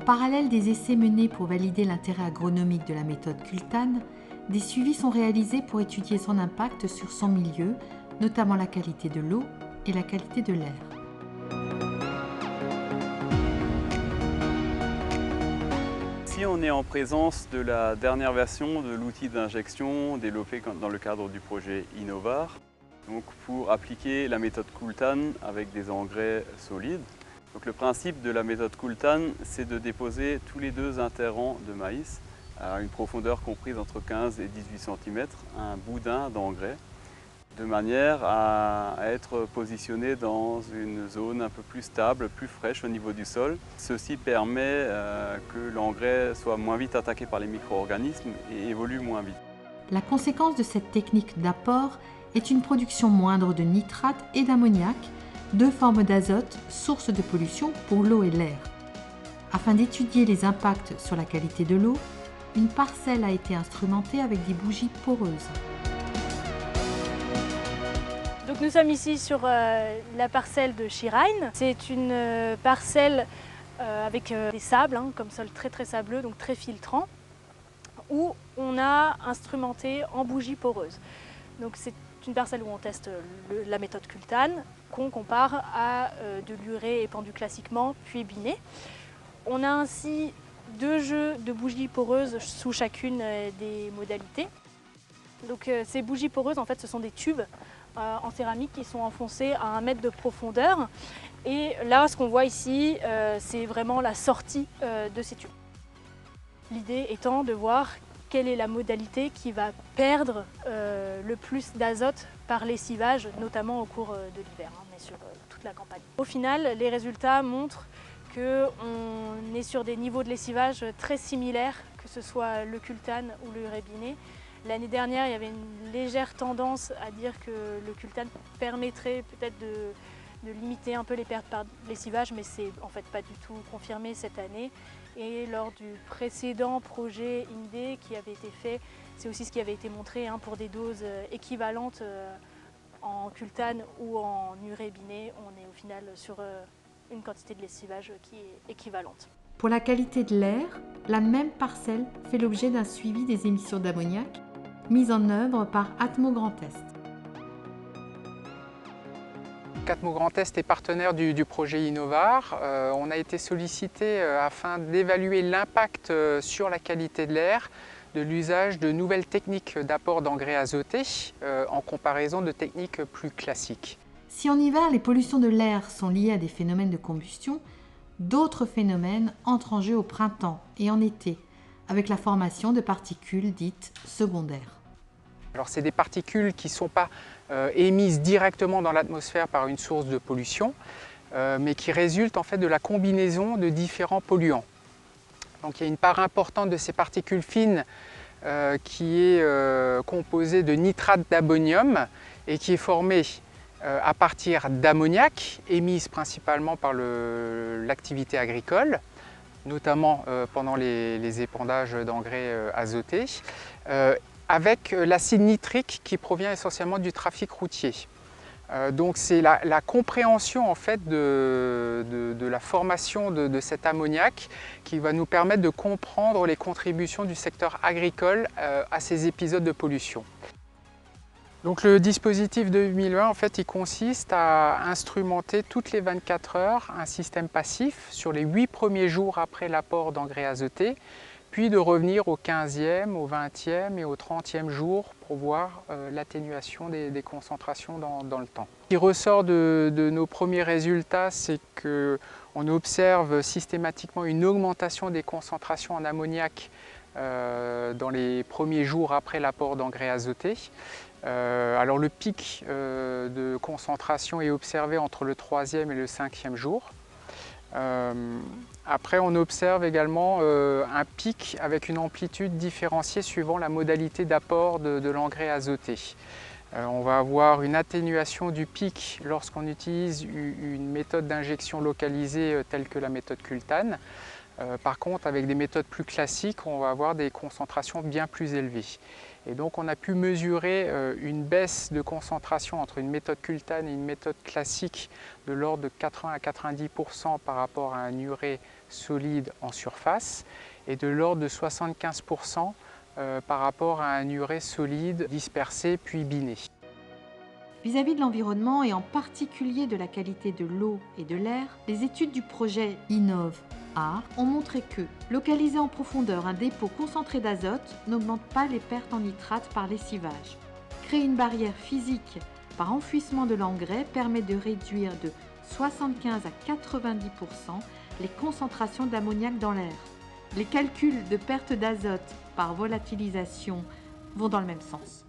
parallèle des essais menés pour valider l'intérêt agronomique de la méthode cultane, des suivis sont réalisés pour étudier son impact sur son milieu, notamment la qualité de l'eau et la qualité de l'air. Ici, on est en présence de la dernière version de l'outil d'injection développé dans le cadre du projet Innovar, donc pour appliquer la méthode Kultan avec des engrais solides. Donc le principe de la méthode Kultan, c'est de déposer tous les 2 interrants de maïs à une profondeur comprise entre 15 et 18 cm, un boudin d'engrais, de manière à être positionné dans une zone un peu plus stable, plus fraîche au niveau du sol. Ceci permet que l'engrais soit moins vite attaqué par les micro-organismes et évolue moins vite. La conséquence de cette technique d'apport est une production moindre de nitrate et d'ammoniac, 2 formes d'azote, source de pollution pour l'eau et l'air. Afin d'étudier les impacts sur la qualité de l'eau, une parcelle a été instrumentée avec des bougies poreuses. Donc nous sommes ici sur la parcelle de Schirheim. C'est une parcelle avec des sables, comme sol très sableux, donc très filtrant, où on a instrumenté en bougies poreuses. Donc c'est une parcelle où on teste la méthode Kultan, qu'on compare à de l'urée épandue classiquement, puis binée. On a ainsi 2 jeux de bougies poreuses sous chacune des modalités. Donc ces bougies poreuses, en fait, ce sont des tubes en céramique qui sont enfoncés à 1 mètre de profondeur. Et là, ce qu'on voit ici, c'est vraiment la sortie de ces tubes. L'idée étant de voir quelle est la modalité qui va perdre le plus d'azote par lessivage, notamment au cours de l'hiver, mais sur toute la campagne. Au final, les résultats montrent qu'on est sur des niveaux de lessivage très similaires, que ce soit le Kultan ou l'urée binée. L'année dernière, il y avait une légère tendance à dire que le Kultan permettrait peut-être de limiter un peu les pertes par lessivage, mais c'est en fait pas du tout confirmé cette année. Et lors du précédent projet INDE qui avait été fait, c'est aussi ce qui avait été montré pour des doses équivalentes en Kultan ou en urée binée. On est au final sur une quantité de lessivage qui est équivalente. Pour la qualité de l'air, la même parcelle fait l'objet d'un suivi des émissions d'ammoniac mise en œuvre par Atmo Grand Est. Atmo Grand Est est partenaire du projet Innovar. On a été sollicité afin d'évaluer l'impact sur la qualité de l'air de l'usage de nouvelles techniques d'apport d'engrais azotés en comparaison de techniques plus classiques. Si en hiver, les pollutions de l'air sont liées à des phénomènes de combustion, d'autres phénomènes entrent en jeu au printemps et en été, avec la formation de particules dites secondaires. Alors c'est des particules qui ne sont pas émises directement dans l'atmosphère par une source de pollution, mais qui résultent en fait de la combinaison de différents polluants. Donc il y a une part importante de ces particules fines qui est composée de nitrate d'ammonium et qui est formée à partir d'ammoniac, émise principalement par l'activité agricole, notamment pendant les épandages d'engrais azotés, avec l'acide nitrique qui provient essentiellement du trafic routier. Donc c'est la compréhension en fait de la formation de cet ammoniac qui va nous permettre de comprendre les contributions du secteur agricole à ces épisodes de pollution. Donc le dispositif 2020 en fait il consiste à instrumenter toutes les 24 heures un système passif sur les 8 premiers jours après l'apport d'engrais azotés, puis de revenir au 15e, au 20e et au 30e jour pour voir l'atténuation des concentrations dans le temps. Ce qui ressort de nos premiers résultats, c'est qu'on observe systématiquement une augmentation des concentrations en ammoniac dans les premiers jours après l'apport d'engrais azotés. Alors le pic de concentration est observé entre le 3e et le 5e jour. Après, on observe également un pic avec une amplitude différenciée suivant la modalité d'apport de l'engrais azoté. On va avoir une atténuation du pic lorsqu'on utilise une méthode d'injection localisée telle que la méthode Kultan. Par contre, avec des méthodes plus classiques, on va avoir des concentrations bien plus élevées. Et donc on a pu mesurer une baisse de concentration entre une méthode Kultan et une méthode classique de l'ordre de 80 à 90% par rapport à un urée solide en surface et de l'ordre de 75% par rapport à un urée solide dispersé puis biné. Vis-à-vis de l'environnement et en particulier de la qualité de l'eau et de l'air, les études du projet INNOV-AR ont montré que, localisé en profondeur, un dépôt concentré d'azote n'augmente pas les pertes en nitrate par lessivage. Créer une barrière physique par enfouissement de l'engrais permet de réduire de 75 à 90% les concentrations d'ammoniac dans l'air. Les calculs de perte d'azote par volatilisation vont dans le même sens.